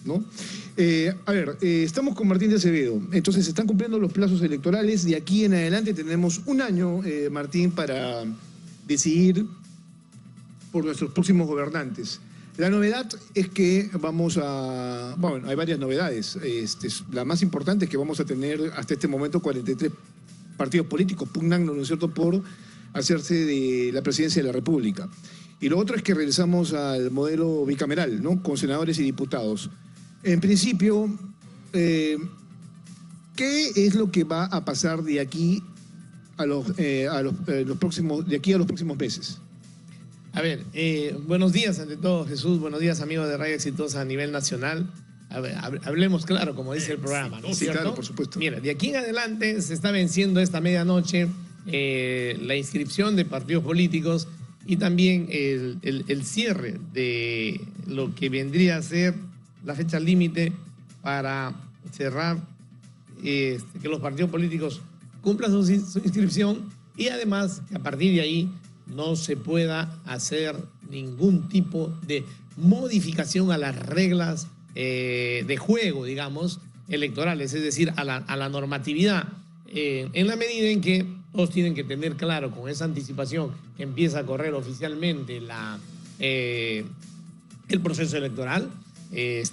¿no? Estamos con Martín de Acevedo. Entonces, se están cumpliendo los plazos electorales. De aquí en adelante tenemos un año, Martín, para decidir por nuestros próximos gobernantes. La novedad es que hay varias novedades. La más importante es que vamos a tener hasta este momento 43 partidos políticos pugnando, ¿no es cierto?, por hacerse de la presidencia de la República. Y lo otro es que regresamos al modelo bicameral, ¿no?, con senadores y diputados. En principio, ¿qué es lo que va a pasar de aquí a los próximos meses? A ver, buenos días ante todo, Jesús. Buenos días, amigos de Radio Exitosa a nivel nacional. A ver, hablemos claro, como dice el programa, ¿no es cierto? Sí, claro, por supuesto. Mira, de aquí en adelante se está venciendo esta medianoche la inscripción de partidos políticos y también el cierre de lo que vendría a ser la fecha límite para cerrar que los partidos políticos cumplan su inscripción y además que a partir de ahí no se pueda hacer ningún tipo de modificación a las reglas de juego, digamos, electorales, es decir, a la normatividad, en la medida en que todos tienen que tener claro con esa anticipación que empieza a correr oficialmente el proceso electoral.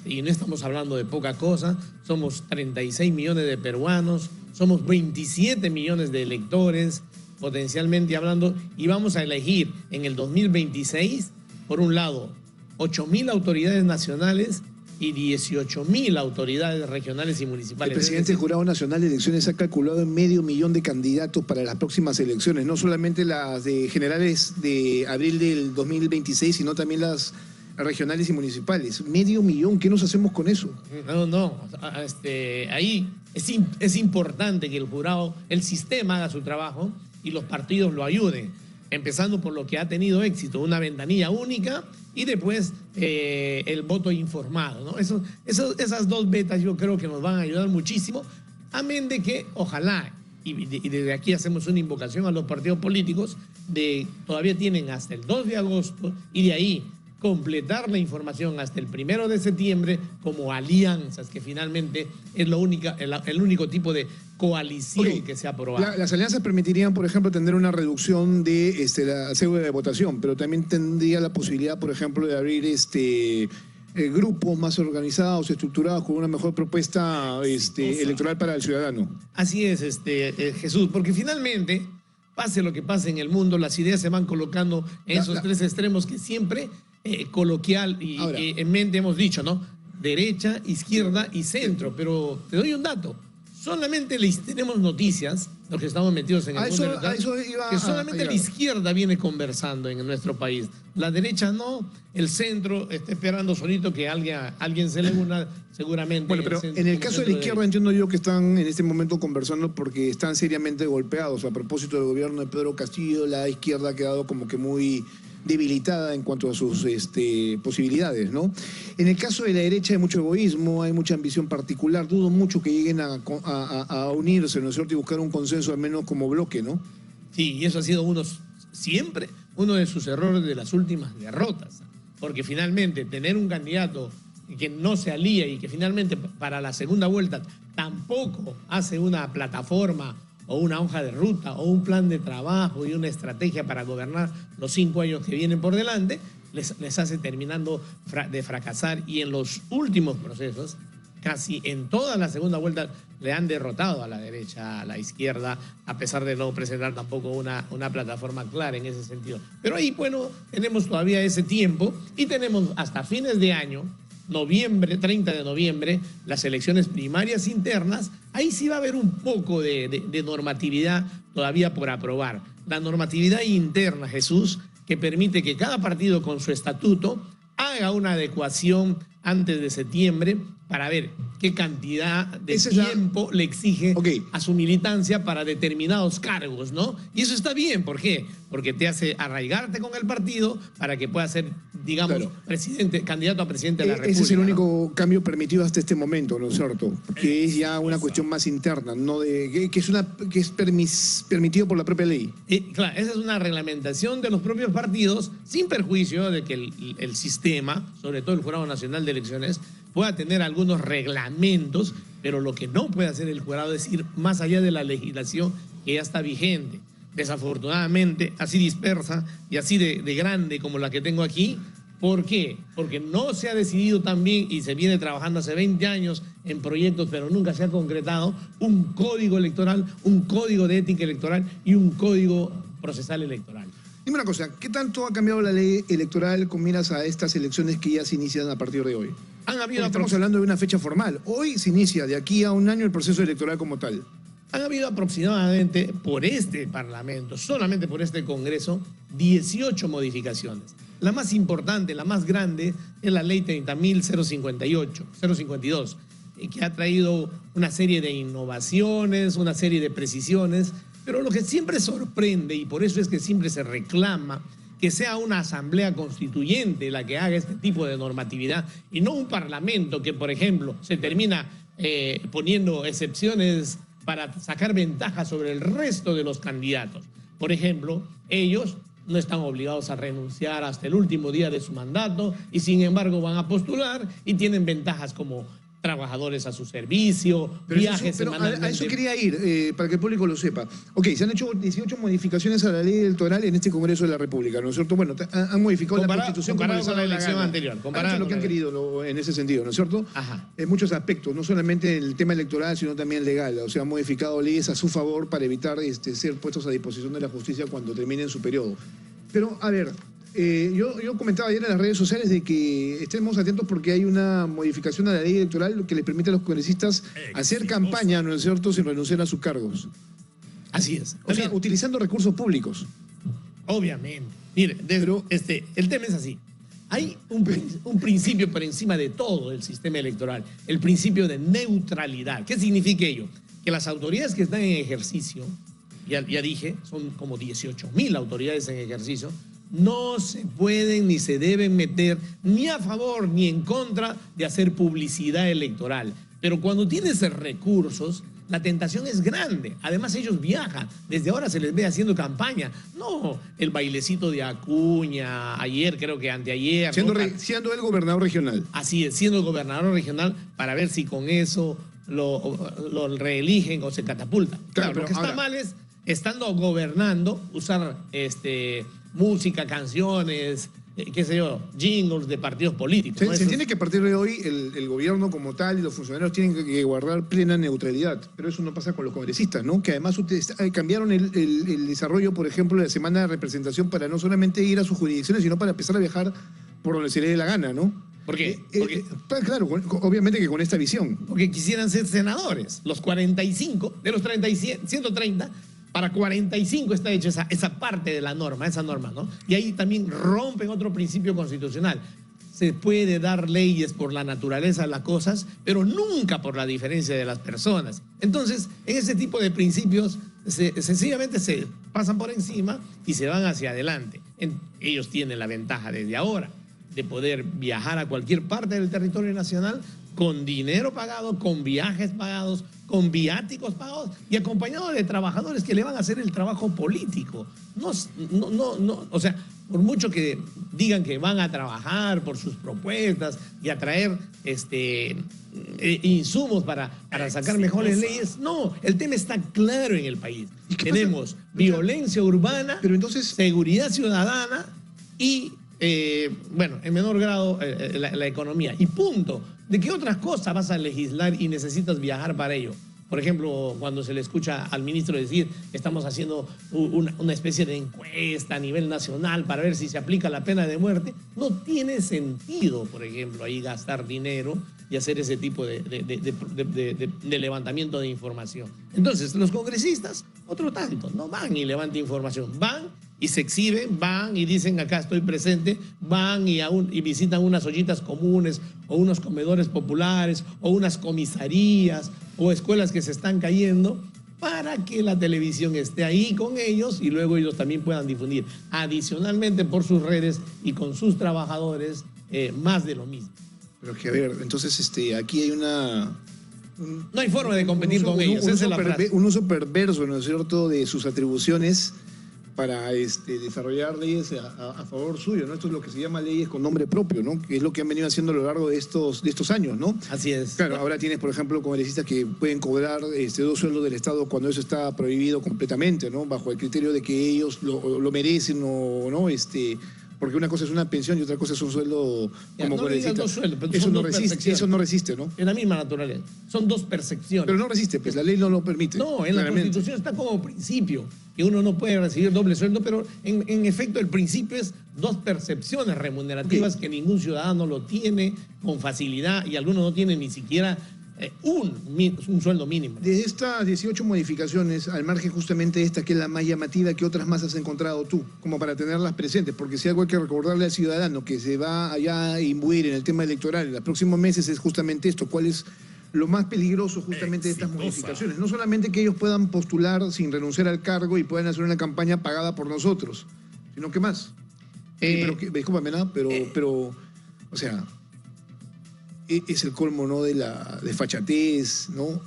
Y no estamos hablando de poca cosa, somos 36 millones de peruanos, somos 27 millones de electores, potencialmente hablando, y vamos a elegir en el 2026, por un lado, 8.000 autoridades nacionales y 18.000 autoridades regionales y municipales. El presidente del Jurado Nacional de Elecciones ha calculado en 500.000 de candidatos para las próximas elecciones, no solamente las de generales de abril del 2026, sino también las regionales y municipales. 500.000, ¿qué nos hacemos con eso? Ahí es importante que el jurado, el sistema haga su trabajo y los partidos lo ayuden, empezando por lo que ha tenido éxito, una ventanilla única y después el voto informado, ¿no? Esas dos vetas yo creo que nos van a ayudar muchísimo, amén de que ojalá, y desde aquí hacemos una invocación a los partidos políticos, todavía tienen hasta el 2 de agosto y de ahí completar la información hasta el 1 de septiembre como alianzas, que finalmente es el único tipo de coalición que se ha aprobado. Las alianzas permitirían, por ejemplo, tener una reducción de la cédula de votación, pero también tendría la posibilidad, por ejemplo, de abrir grupos más organizados, estructurados, con una mejor propuesta electoral para el ciudadano. Así es, Jesús, porque finalmente, pase lo que pase en el mundo, las ideas se van colocando en esos tres extremos que siempre coloquial y en mente hemos dicho, ¿no? Derecha, izquierda y centro. Pero te doy un dato. Solamente tenemos noticias, los que estamos metidos en el mundo electoral, que solamente la izquierda viene conversando en nuestro país. La derecha no, el centro está esperando solito que alguien se le una, seguramente. Bueno, pero en el caso de la izquierda entiendo yo que están en este momento conversando porque están seriamente golpeados. A propósito del gobierno de Pedro Castillo, la izquierda ha quedado como que muy debilitada en cuanto a sus posibilidades, ¿no? En el caso de la derecha hay mucho egoísmo, hay mucha ambición particular, dudo mucho que lleguen a unirse, ¿no es cierto?, y buscar un consenso al menos como bloque, ¿no? Sí, y eso ha sido siempre uno de sus errores de las últimas derrotas, porque finalmente tener un candidato que no se alía y que finalmente para la segunda vuelta tampoco hace una plataforma o una hoja de ruta, o un plan de trabajo y una estrategia para gobernar los 5 años que vienen por delante, les hace terminando de fracasar. Y en los últimos procesos, casi en toda la segunda vuelta, le han derrotado a la derecha, a la izquierda, a pesar de no presentar tampoco una plataforma clara en ese sentido. Pero ahí, bueno, tenemos todavía ese tiempo y tenemos hasta fines de año, 30 de noviembre, las elecciones primarias internas. Ahí sí va a haber un poco de normatividad todavía por aprobar. La normatividad interna, Jesús, que permite que cada partido con su estatuto haga una adecuación antes de septiembre para ver qué cantidad de tiempo le exige a su militancia para determinados cargos, ¿no? Y eso está bien, ¿por qué? Porque te hace arraigarte con el partido para que pueda ser, digamos, candidato a presidente de la República. Ese es el único cambio permitido hasta este momento, ¿no es cierto? Que es ya una cuestión más interna, no que es permitido por la propia ley. Claro, esa es una reglamentación de los propios partidos, sin perjuicio de que el sistema, sobre todo el Jurado Nacional de Elecciones, pueda tener algunos reglamentos, pero lo que no puede hacer el jurado es ir más allá de la legislación que ya está vigente. Desafortunadamente, así dispersa y así de grande como la que tengo aquí. ¿Por qué? Porque no se ha decidido también, y se viene trabajando hace 20 años en proyectos, pero nunca se ha concretado, un código electoral, un código de ética electoral y un código procesal electoral. Dime una cosa, ¿qué tanto ha cambiado la ley electoral con miras a estas elecciones que ya se inician a partir de hoy? Estamos hablando de una fecha formal. Hoy se inicia, de aquí a un año, el proceso electoral como tal. Han habido aproximadamente por este Parlamento, solamente por este Congreso, 18 modificaciones. La más importante, la más grande, es la ley 30.052, que ha traído una serie de innovaciones, una serie de precisiones, pero lo que siempre sorprende, y por eso es que siempre se reclama, que sea una asamblea constituyente la que haga este tipo de normatividad y no un parlamento que, por ejemplo, se termina poniendo excepciones para sacar ventaja sobre el resto de los candidatos. Por ejemplo, ellos no están obligados a renunciar hasta el último día de su mandato y sin embargo van a postular y tienen ventajas como trabajadores a su servicio, pero viajes a eso quería ir, para que el público lo sepa. Ok, se han hecho 18 modificaciones a la ley electoral en este Congreso de la República, ¿no es cierto? Bueno, han modificado la Constitución comparado con la elección anterior. Han hecho lo que han querido en ese sentido, ¿no es cierto? Ajá. En muchos aspectos, no solamente el tema electoral, sino también legal. O sea, han modificado leyes a su favor para evitar ser puestos a disposición de la justicia cuando terminen su periodo. Pero, a ver, yo comentaba ayer en las redes sociales de que estemos atentos porque hay una modificación a la ley electoral que les permite a los congresistas hacer campaña, ¿no es cierto?, sin renunciar a sus cargos. Así es. O sea, utilizando recursos públicos. Obviamente. Mire, el tema es así. Hay un principio por encima de todo el sistema electoral, el principio de neutralidad. ¿Qué significa ello? Que las autoridades que están en ejercicio, ya dije, son como 18.000 autoridades en ejercicio, no se pueden ni se deben meter ni a favor ni en contra de hacer publicidad electoral. Pero cuando tienes recursos, la tentación es grande. Además, ellos viajan. Desde ahora se les ve haciendo campaña. No el bailecito de Acuña, ayer, creo que anteayer. Siendo el gobernador regional. Así es, siendo el gobernador regional, para ver si con eso lo reeligen o se catapulta. Claro, lo que está mal es, estando gobernando, usar música, canciones, qué sé yo, jingles de partidos políticos. Se entiende que a partir de hoy el gobierno como tal y los funcionarios tienen que guardar plena neutralidad, pero eso no pasa con los congresistas, ¿no? Que además cambiaron el desarrollo, por ejemplo, de la semana de representación para no solamente ir a sus jurisdicciones, sino para empezar a viajar por donde se le dé la gana, ¿no? ¿Por qué? Claro, obviamente que con esta visión. Porque quisieran ser senadores. Los 45, de los 130, para 45 está hecha esa parte de la norma, esa norma, ¿no? Y ahí también rompen otro principio constitucional. Se puede dar leyes por la naturaleza de las cosas, pero nunca por la diferencia de las personas. Entonces, en ese tipo de principios, sencillamente se pasan por encima y se van hacia adelante. Ellos tienen la ventaja desde ahora de poder viajar a cualquier parte del territorio nacional con dinero pagado, con viajes pagados, con viáticos pagados y acompañados de trabajadores que le van a hacer el trabajo político. No, o sea, por mucho que digan que van a trabajar por sus propuestas y a traer insumos para sacar mejores leyes, no, el tema está claro en el país. Tenemos violencia urbana, pero entonces seguridad ciudadana y bueno, en menor grado la economía. Y punto. ¿De qué otras cosas vas a legislar y necesitas viajar para ello? Por ejemplo, cuando se le escucha al ministro decir que estamos haciendo una especie de encuesta a nivel nacional para ver si se aplica la pena de muerte, no tiene sentido, por ejemplo, ahí gastar dinero y hacer ese tipo de levantamiento de información. Entonces, los congresistas, otro tanto, no van y levantan información, van y se exhiben, van y dicen acá estoy presente, van y visitan unas ollitas comunes o unos comedores populares o unas comisarías o escuelas que se están cayendo para que la televisión esté ahí con ellos y luego ellos también puedan difundir adicionalmente por sus redes y con sus trabajadores más de lo mismo. Pero que a ver, entonces aquí hay no hay forma de competir con ellos. Un uso perverso, ¿no es cierto?, de sus atribuciones para desarrollar leyes a favor suyo, ¿no? Esto es lo que se llama leyes con nombre propio, ¿no? Que es lo que han venido haciendo a lo largo de estos años, ¿no? Así es. Claro, ahora tienes, por ejemplo, congresistas que pueden cobrar 2 sueldos del Estado cuando eso está prohibido completamente, ¿no? Bajo el criterio de que ellos lo merecen o no, porque una cosa es una pensión y otra cosa es un sueldo como congresista. Eso no resiste, ¿no? En la misma naturaleza. Son dos percepciones. Pero no resiste, pues la ley no lo permite. No, en la Constitución está como principio, que uno no puede recibir doble sueldo, pero en efecto el principio es dos percepciones remunerativas que ningún ciudadano lo tiene con facilidad y algunos no tienen ni siquiera un sueldo mínimo. De estas 18 modificaciones, al margen justamente de esta que es la más llamativa, ¿qué otras más has encontrado tú? Como para tenerlas presentes, porque si algo hay que recordarle al ciudadano que se va allá a imbuir en el tema electoral en los próximos meses es justamente esto. ¿Cuál es lo más peligroso justamente de estas modificaciones? No solamente que ellos puedan postular sin renunciar al cargo y puedan hacer una campaña pagada por nosotros, sino que más. Discúlpame, pero, o sea, es el colmo, ¿no? de fachatez, ¿no?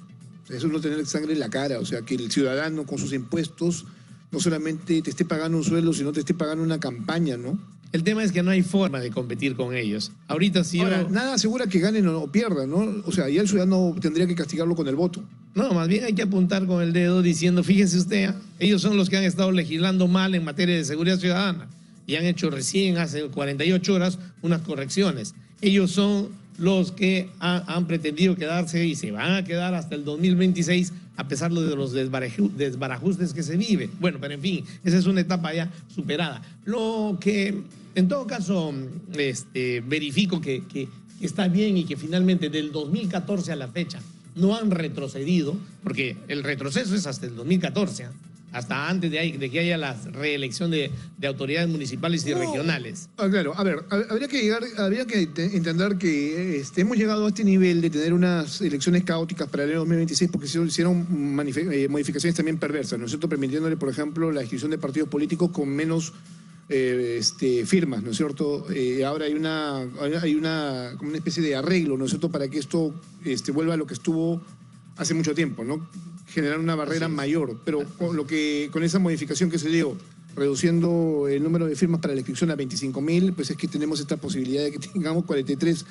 Eso es no tener sangre en la cara, o sea, que el ciudadano con sus impuestos no solamente te esté pagando un sueldo, sino te esté pagando una campaña, ¿no? El tema es que no hay forma de competir con ellos. Ahorita sí. Ahora, nada asegura que ganen o pierdan, ¿no? O sea, ya el ciudadano tendría que castigarlo con el voto. No, más bien hay que apuntar con el dedo diciendo, fíjese usted, ellos son los que han estado legislando mal en materia de seguridad ciudadana y han hecho recién hace 48 horas unas correcciones. Ellos son los que han pretendido quedarse y se van a quedar hasta el 2026 a pesar de los desbarajustes que se vive. Bueno, pero en fin, esa es una etapa ya superada. Lo que en todo caso verifico que está bien y que finalmente del 2014 a la fecha no han retrocedido, porque el retroceso es hasta el 2014, hasta antes de que haya la reelección de autoridades municipales y regionales. Claro, a ver, habría que entender que hemos llegado a este nivel de tener unas elecciones caóticas para el año 2026 porque se hicieron modificaciones también perversas, ¿no es cierto? Permitiéndole, por ejemplo, la inscripción de partidos políticos con menos firmas, ¿no es cierto? Ahora hay como una especie de arreglo, ¿no es cierto?, para que esto vuelva a lo que estuvo hace mucho tiempo, ¿no? Generar una barrera mayor, pero con esa modificación que se dio, reduciendo el número de firmas para la inscripción a 25.000, pues es que tenemos esta posibilidad de que tengamos 43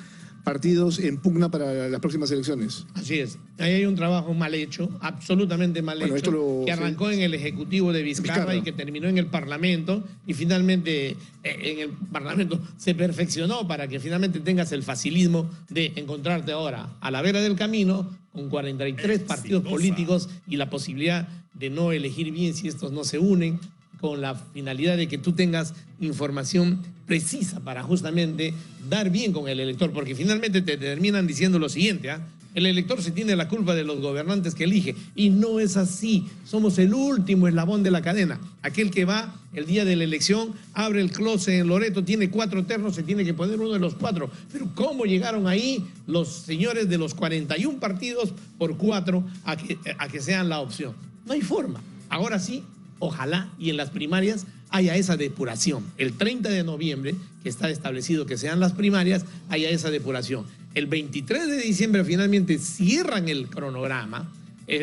partidos en pugna para las próximas elecciones. Así es. Ahí hay un trabajo mal hecho, absolutamente mal hecho, que arrancó en el Ejecutivo de Vizcarra y que terminó en el Parlamento, y finalmente en el Parlamento se perfeccionó para que finalmente tengas el facilismo de encontrarte ahora a la vera del camino con 43 partidos políticos y la posibilidad de no elegir bien si estos no se unen, con la finalidad de que tú tengas información precisa para justamente dar bien con el elector, porque finalmente te terminan diciendo lo siguiente, el elector se tiene la culpa de los gobernantes que elige, y no es así, somos el último eslabón de la cadena. Aquel que va el día de la elección, abre el closet en Loreto, tiene 4 ternos, se tiene que poner uno de los 4, pero ¿cómo llegaron ahí los señores de los 41 partidos por 4 a que sean la opción? No hay forma. Ahora sí, ojalá y en las primarias haya esa depuración. El 30 de noviembre, que está establecido que sean las primarias, haya esa depuración. El 23 de diciembre finalmente cierran el cronograma,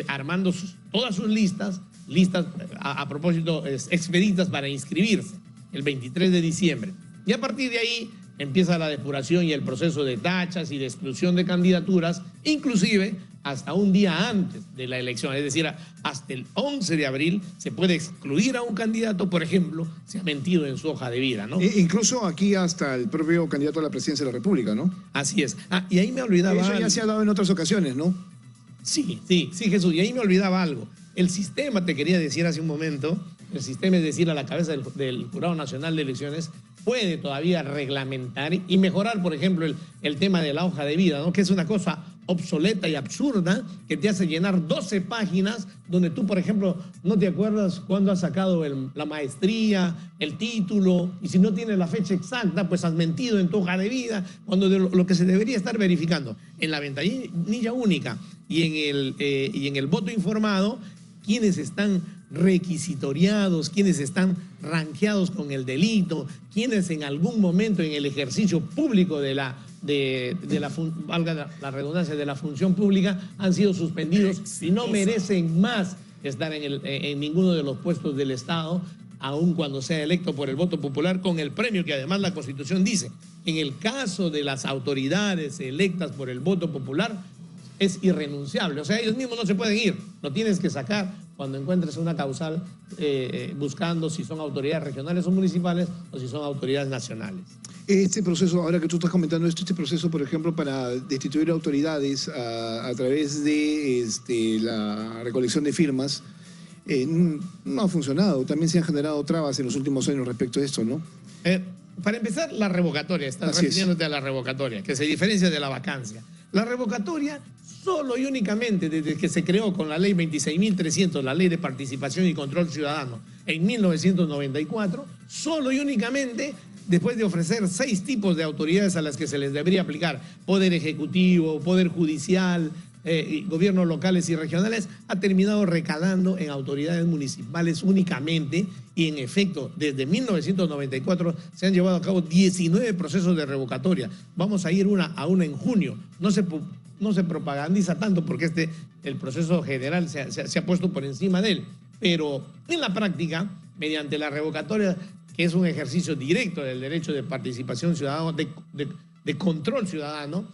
armando todas sus listas a propósito expeditas para inscribirse, el 23 de diciembre. Y a partir de ahí empieza la depuración y el proceso de tachas y de exclusión de candidaturas, inclusive hasta un día antes de la elección, es decir, hasta el 11 de abril se puede excluir a un candidato, por ejemplo, si ha mentido en su hoja de vida, ¿no? Incluso aquí hasta el propio candidato a la presidencia de la República, ¿no? Así es. Y ahí me olvidaba Eso ya se ha dado en otras ocasiones, ¿no? Sí, Jesús, y ahí me olvidaba algo. El sistema, te quería decir hace un momento, el sistema, es decir, a la cabeza del Jurado Nacional de Elecciones, puede todavía reglamentar y mejorar, por ejemplo, el tema de la hoja de vida, ¿no? Que es una cosa obsoleta y absurda que te hace llenar 12 páginas donde tú, por ejemplo, no te acuerdas cuándo has sacado la maestría, el título, y si no tienes la fecha exacta, pues has mentido en tu hoja de vida, cuando lo que se debería estar verificando en la ventanilla única y en el voto informado, quienes están requisitoriados, quienes están ranqueados con el delito, quienes en algún momento en el ejercicio público valga la redundancia, de la función pública, han sido suspendidos y no merecen más estar en ninguno de los puestos del Estado, aun cuando sea electo por el voto popular, con el premio que además la Constitución dice. En el caso de las autoridades electas por el voto popular, es irrenunciable. O sea, ellos mismos no se pueden ir. Lo tienes que sacar cuando encuentres una causal buscando si son autoridades regionales o municipales o si son autoridades nacionales. Este proceso, ahora que tú estás comentando esto, este proceso, por ejemplo, para destituir autoridades a través de la recolección de firmas, no ha funcionado. También se han generado trabas en los últimos años respecto a esto, ¿no? Para empezar, la revocatoria. Estás refiriéndote a la revocatoria, que se diferencia de la vacancia. La revocatoria, solo y únicamente desde que se creó con la ley 26.300, la ley de participación y control ciudadano, en 1994, solo y únicamente después de ofrecer 6 tipos de autoridades a las que se les debería aplicar, poder ejecutivo, poder judicial, gobiernos locales y regionales, ha terminado recalando en autoridades municipales únicamente, y en efecto, desde 1994 se han llevado a cabo 19 procesos de revocatoria. Vamos a ir a una en junio. No se propagandiza tanto porque el proceso general se ha puesto por encima de él, pero en la práctica, mediante la revocatoria, que es un ejercicio directo del derecho de participación ciudadana, de control ciudadano,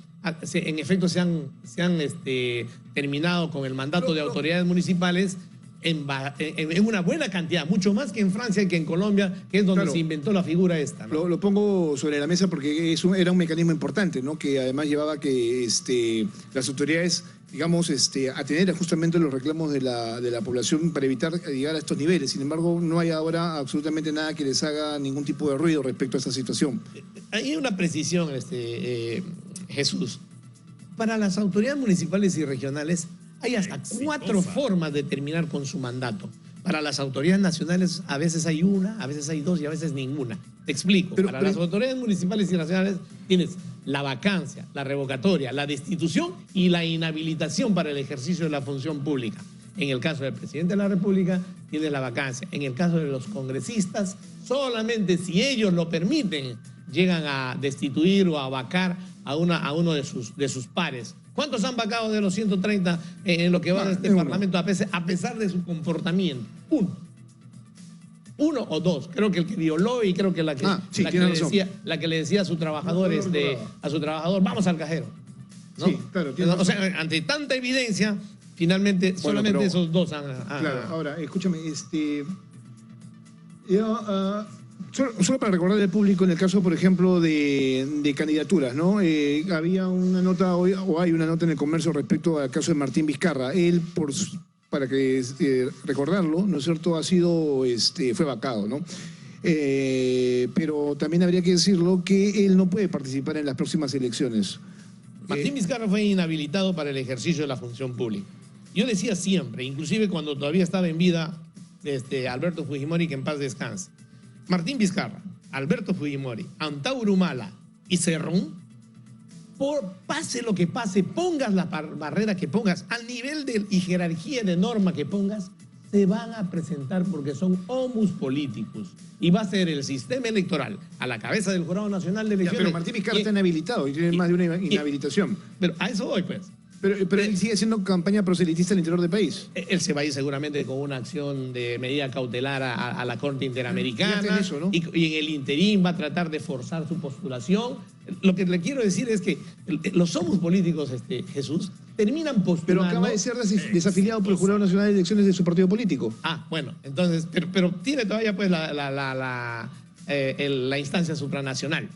en efecto se han terminado con el mandato de autoridades municipales en una buena cantidad, mucho más que en Francia y que en Colombia, que es donde se inventó la figura esta, ¿no? Lo pongo sobre la mesa porque era un mecanismo importante, ¿no? Que además llevaba a que las autoridades, digamos, atender justamente los reclamos de la población para evitar llegar a estos niveles. Sin embargo, no hay ahora absolutamente nada que les haga ningún tipo de ruido respecto a esta situación. Hay una precisión, Jesús. Para las autoridades municipales y regionales hay hasta 4 formas de terminar con su mandato. Para las autoridades nacionales a veces hay una, a veces hay 2 y a veces ninguna. Te explico. Para las autoridades municipales y nacionales tienes la vacancia, la revocatoria, la destitución y la inhabilitación para el ejercicio de la función pública. En el caso del presidente de la República tienes la vacancia. En el caso de los congresistas, solamente si ellos lo permiten, llegan a destituir o a vacar a uno de sus pares. ¿Cuántos han vacado de los 130 en lo que va de este Parlamento a pesar de su comportamiento? Uno o 2. Creo que el que violó y creo que la que le decía a su trabajador, vamos al cajero, ¿no? Sí, claro. O sea, ante tanta evidencia, finalmente solamente esos 2 han... Claro, ahora, escúchame, Solo para recordar al público, en el caso, por ejemplo, de candidaturas, ¿no? Había una nota hoy, o hay una nota en El Comercio respecto al caso de Martín Vizcarra. Él, para que recordarlo, ¿no es cierto?, fue vacado, ¿no? Pero también habría que decirlo que él no puede participar en las próximas elecciones. Martín Vizcarra fue inhabilitado para el ejercicio de la función pública. Yo decía siempre, inclusive cuando todavía estaba en vida Alberto Fujimori, que en paz descanse, Martín Vizcarra, Alberto Fujimori, Antauro Humala y Cerrón, pase lo que pase, pongas la barrera que pongas, al nivel y jerarquía de norma que pongas, se van a presentar porque son homus políticos. Y va a ser el sistema electoral a la cabeza del Jurado Nacional de Elecciones. Pero Martín Vizcarra está inhabilitado y tiene más de una inhabilitación. Pero a eso voy, pues. Pero él sigue haciendo campaña proselitista al interior del país. Él se va a ir seguramente con una acción de medida cautelar a la Corte Interamericana. Eso, ¿no? y en el interín va a tratar de forzar su postulación. Lo que le quiero decir es que los homus políticos, Jesús, terminan postulando... Pero acaba de ser desafiliado por el Jurado Nacional de Elecciones de su partido político. Bueno, entonces, pero tiene todavía pues la instancia supranacional.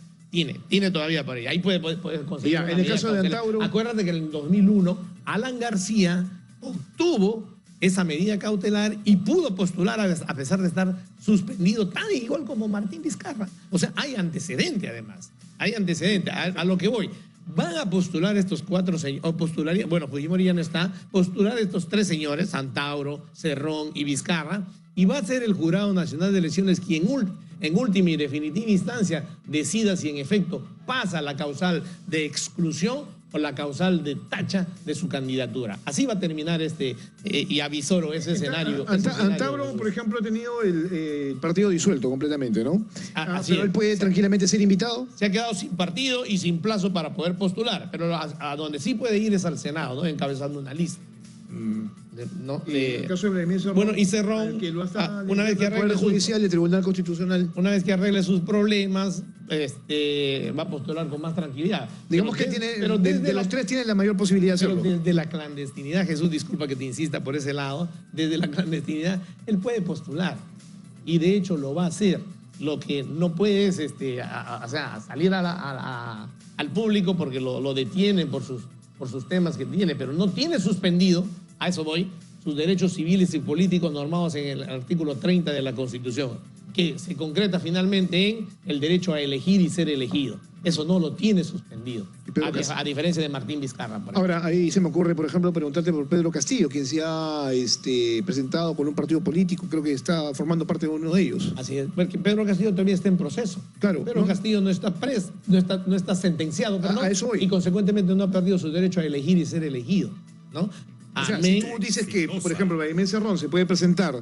Tiene todavía por ahí. Ahí puede conseguir. En el caso de Antauro... Acuérdate que en el 2001 Alan García obtuvo esa medida cautelar y pudo postular a pesar de estar suspendido, tan igual como Martín Vizcarra. O sea, hay antecedente además. Hay antecedente. A lo que voy. Van a postular estos 4 señores, o postularía, bueno, Fujimori ya no está, postular estos 3 señores, Antauro, Cerrón y Vizcarra, y va a ser el Jurado Nacional de Elecciones quien en última y definitiva instancia decida si en efecto pasa la causal de exclusión o la causal de tacha de su candidatura. Así va a terminar y avisoro ese escenario. Antauro, por ejemplo, ha tenido el partido disuelto completamente, ¿no? Así pero él puede tranquilamente ser invitado. Se ha quedado sin partido y sin plazo para poder postular, pero a donde sí puede ir es al Senado, ¿no? Encabezando una lista. En el caso de Vladimir Cerrón, bueno, y Cerrón, que lo hasta una vez que el arregle Poder Judicial y el Tribunal Constitucional. Una vez que arregle sus problemas, va a postular con más tranquilidad. Digamos que tiene, de los tres tiene la mayor posibilidad de hacerlo. Pero desde la clandestinidad, Jesús, disculpa que te insista por ese lado, desde la clandestinidad, él puede postular. Y de hecho lo va a hacer. Lo que no puede es salir al público porque lo detienen por sus temas que tiene, pero no tiene suspendido, a eso voy, sus derechos civiles y políticos normados en el artículo 30 de la Constitución, que se concreta finalmente en el derecho a elegir y ser elegido. Eso no lo tiene suspendido, a diferencia de Martín Vizcarra. Ahora, ahí se me ocurre, por ejemplo, preguntarte por Pedro Castillo, quien se ha presentado con un partido político, creo que está formando parte de uno de ellos. Así es, porque Pedro Castillo todavía está en proceso. Claro. Pedro Castillo no está sentenciado, a eso voy. Y consecuentemente no ha perdido su derecho a elegir y ser elegido, ¿no? O sea, si tú dices que, por ejemplo, Vladimir Cerrón se puede presentar,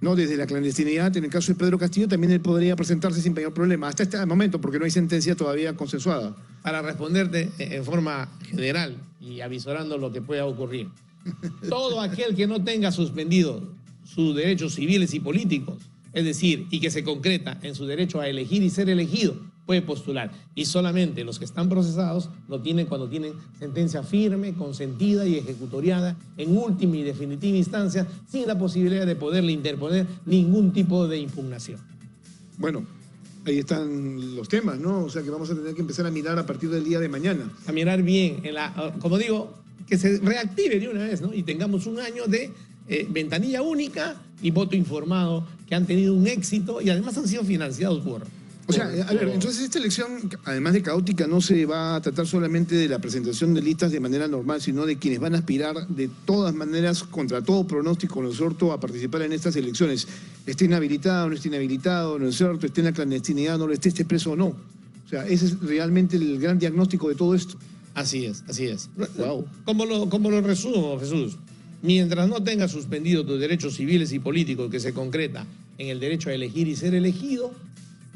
¿no?, desde la clandestinidad, en el caso de Pedro Castillo, también él podría presentarse sin mayor problema, hasta este momento, porque no hay sentencia todavía consensuada. Para responderte en forma general y avisorando lo que pueda ocurrir, todo aquel que no tenga suspendido sus derechos civiles y políticos, es decir, y que se concreta en su derecho a elegir y ser elegido, puede postular. Y solamente los que están procesados lo tienen cuando tienen sentencia firme, consentida y ejecutoriada en última y definitiva instancia, sin la posibilidad de poderle interponer ningún tipo de impugnación. Bueno, ahí están los temas, ¿no? O sea que vamos a tener que empezar a mirar a partir del día de mañana. A mirar bien, como digo, que se reactive de una vez, ¿no? Y tengamos un año de ventanilla única y voto informado, que han tenido un éxito y además han sido financiados por... O sea, a ver, entonces esta elección, además de caótica, no se va a tratar solamente de la presentación de listas de manera normal, sino de quienes van a aspirar de todas maneras, contra todo pronóstico, ¿no es cierto?, a participar en estas elecciones. Esté inhabilitado, no esté inhabilitado, ¿no es cierto?, esté en la clandestinidad, no lo esté preso o no. O sea, ese es realmente el gran diagnóstico de todo esto. Así es, así es. Wow. Como lo resumo, Jesús, mientras no tengas suspendido tus derechos civiles y políticos, que se concreta en el derecho a elegir y ser elegido,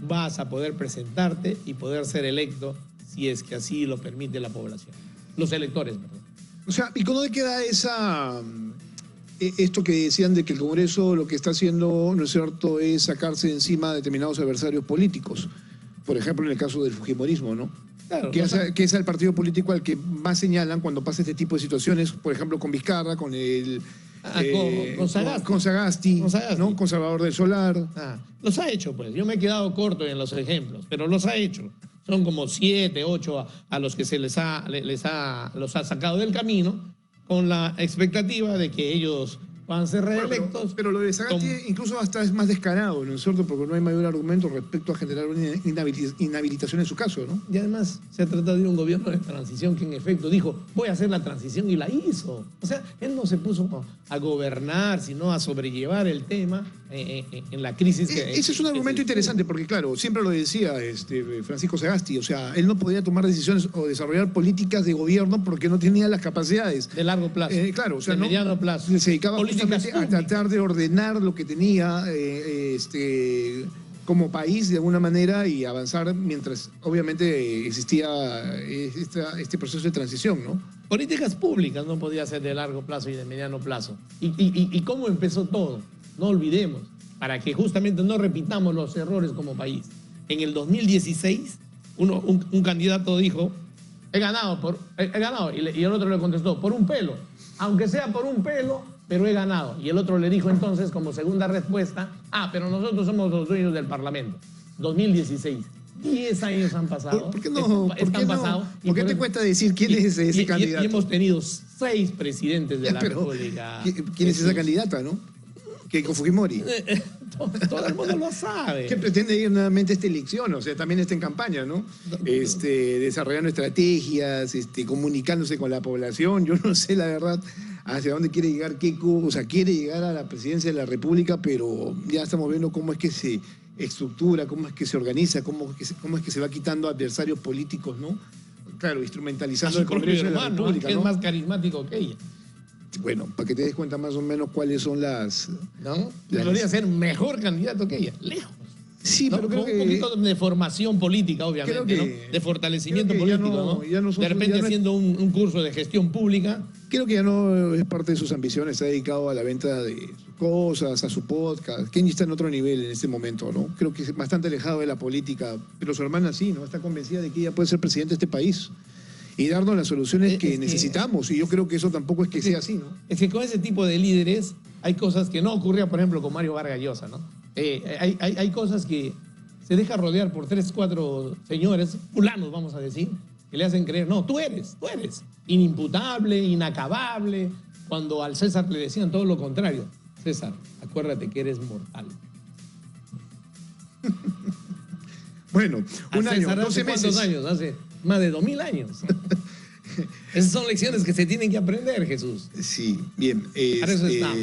vas a poder presentarte y poder ser electo si es que así lo permite la población. Los electores, perdón. O sea, ¿y cómo queda esto que decían de que el Congreso lo que está haciendo, ¿no es cierto?, es sacarse encima a determinados adversarios políticos? Por ejemplo, en el caso del fujimorismo, ¿no? Claro, que es el partido político al que más señalan cuando pasa este tipo de situaciones, por ejemplo, con Vizcarra, con el... con Sagasti, ¿no?, con Salvador del Solar. Los ha hecho, pues. Yo me he quedado corto en los ejemplos, pero los ha hecho. Son como 7, 8 a los que se los ha sacado del camino con la expectativa de que ellos van a ser reelectos. Bueno, pero lo de Sagasti incluso hasta es más descarado, ¿no es cierto? Porque no hay mayor argumento respecto a generar una inhabilitación en su caso, ¿no? Y además se trata de un gobierno de transición que en efecto dijo, voy a hacer la transición, y la hizo. O sea, él no se puso a gobernar, sino a sobrellevar el tema en la crisis. Ese es un argumento interesante, porque claro, siempre lo decía Francisco Sagasti, o sea, él no podía tomar decisiones o desarrollar políticas de gobierno porque no tenía las capacidades. De largo plazo. Claro, o sea, de mediano plazo. Se dedicaba justamente a tratar de ordenar lo que tenía como país de alguna manera y avanzar mientras obviamente existía este proceso de transición, ¿no? Políticas públicas no podía ser de largo plazo y de mediano plazo. ¿Y cómo empezó todo? No olvidemos, para que justamente no repitamos los errores como país. En el 2016, un candidato dijo, he ganado, y el otro le contestó, por un pelo, aunque sea por un pelo, pero he ganado. Y el otro le dijo entonces, como segunda respuesta, pero nosotros somos los dueños del Parlamento. 2016. 10 años han pasado. ¿Por qué no? ¿Por qué te cuesta decir quién es ese candidato? Y hemos tenido 6 presidentes de la República. ¿Quién es esa candidata, no? Keiko Fujimori. Todo el mundo lo sabe. Que pretende ir nuevamente a esta elección, o sea, también está en campaña, ¿no? Desarrollando estrategias, comunicándose con la población. Yo no sé, la verdad, hacia dónde quiere llegar Keiko. O sea, quiere llegar a la presidencia de la República, pero ya estamos viendo cómo es que se estructura, cómo es que se organiza, cómo es que se va quitando adversarios políticos, ¿no? Claro, instrumentalizando el Congreso de la República, ¿no? Es más carismático que ella. Bueno, para que te des cuenta más o menos cuáles son las... ¿No? Podría ser mejor candidato que ella, lejos. Sí, pero creo que... Un poquito de formación política, obviamente, ¿no? De fortalecimiento político, ¿no? De repente haciendo un curso de gestión pública Creo que ya no es parte de sus ambiciones, está dedicado a la venta de sus cosas, a su podcast. Kenji está en otro nivel en este momento, ¿no? Creo que es bastante alejado de la política, pero su hermana sí, ¿no? Está convencida de que ella puede ser presidente de este país y darnos las soluciones que necesitamos. Y yo creo que eso tampoco es que sea así, ¿no? Es que con ese tipo de líderes hay cosas que no ocurría, por ejemplo, con Mario Vargas Llosa, ¿no? Hay cosas que se deja rodear por 3, 4 señores, fulanos, vamos a decir, que le hacen creer, no, tú eres inimputable, inacabable, cuando al César le decían todo lo contrario. César, acuérdate que eres mortal. Bueno, un año, César, 12 meses. ¿cuántos años? Hace más de 2000 años. Esas son lecciones que se tienen que aprender, Jesús. Sí, bien. Para eso estamos.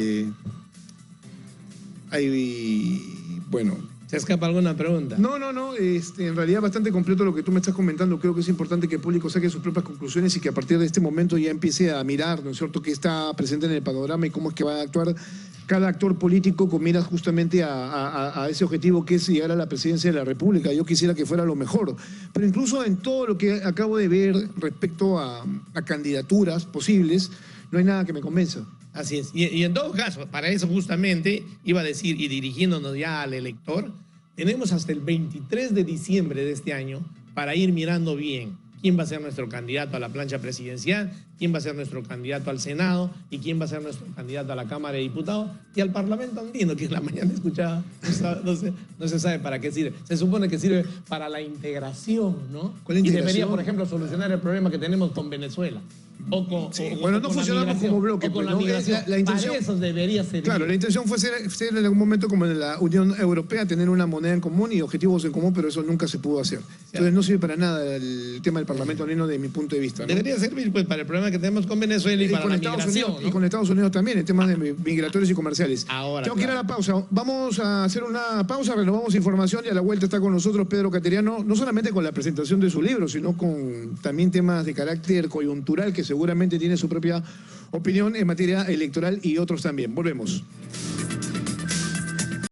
Bueno... ¿Se escapa alguna pregunta? No. En realidad bastante completo lo que tú me estás comentando. Creo que es importante que el público saque sus propias conclusiones y que a partir de este momento ya empiece a mirar, ¿no es cierto?, qué está presente en el panorama y cómo es que va a actuar cada actor político con miras justamente a ese objetivo que es llegar a la presidencia de la República. Yo quisiera que fuera lo mejor. Pero incluso en todo lo que acabo de ver respecto a candidaturas posibles, no hay nada que me convenza. Así es. Y en todo caso, para eso justamente iba a decir, y dirigiéndonos ya al elector, tenemos hasta el 23 de diciembre de este año para ir mirando bien quién va a ser nuestro candidato a la plancha presidencial, quién va a ser nuestro candidato al Senado y quién va a ser nuestro candidato a la Cámara de Diputados y al Parlamento andino, que en la mañana escuchaba, no se sabe para qué sirve. Se supone que sirve para la integración, ¿no? ¿Cuál integración? Y debería, por ejemplo, solucionar el problema que tenemos con Venezuela. Bueno, no funcionamos como bloque, pero ¿no? La intención, para eso debería ser. Claro, la intención fue ser en algún momento como en la Unión Europea, tener una moneda en común y objetivos en común, pero eso nunca se pudo hacer. Entonces no sirve para nada el tema del Parlamento andino de mi punto de vista, ¿no? Debería servir pues para el problema que tenemos con Venezuela y para con la Estados migración, Unidos, ¿no? Y con Estados Unidos también, en temas de migratorios y comerciales. Ahora, tengo que ir a la pausa. Vamos a hacer una pausa, renovamos información y a la vuelta está con nosotros Pedro Cateriano, no solamente con la presentación de su libro, sino con también temas de carácter coyuntural que seguramente tiene su propia opinión en materia electoral y otros también. Volvemos.